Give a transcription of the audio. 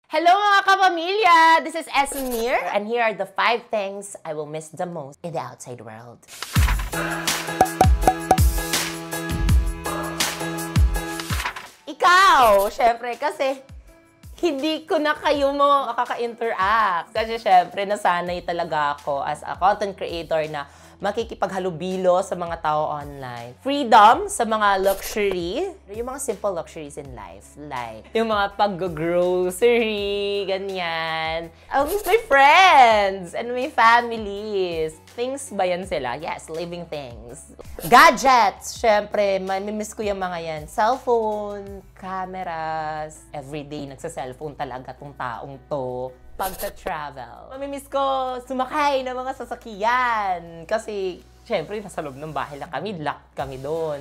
Hello mga kapamilya! This is Esmir, and here are the 5 things I will miss the most in the outside world. Ikaw! Syempre, kasi hindi ko na kayo makaka-interact. Kasi syempre, nasanay talaga ako as a content creator na makikipaghalubilo sa mga tao online. Freedom sa mga luxury. Yung mga simple luxuries in life. Like, yung mga pag-grocery, ganyan. I'll miss my friends and my families. Things ba yan sila? Yes, living things. Gadgets! Syempre, mamimiss ko yung mga yan. Cellphone, cameras. Everyday nagsa-cellphone talaga tong taong to. Pagka-travel. Mamimiss ko sumakay ng mga sasakyan. Kasi, syempre, nasa loob ng bahay lang kami. Locked kami doon.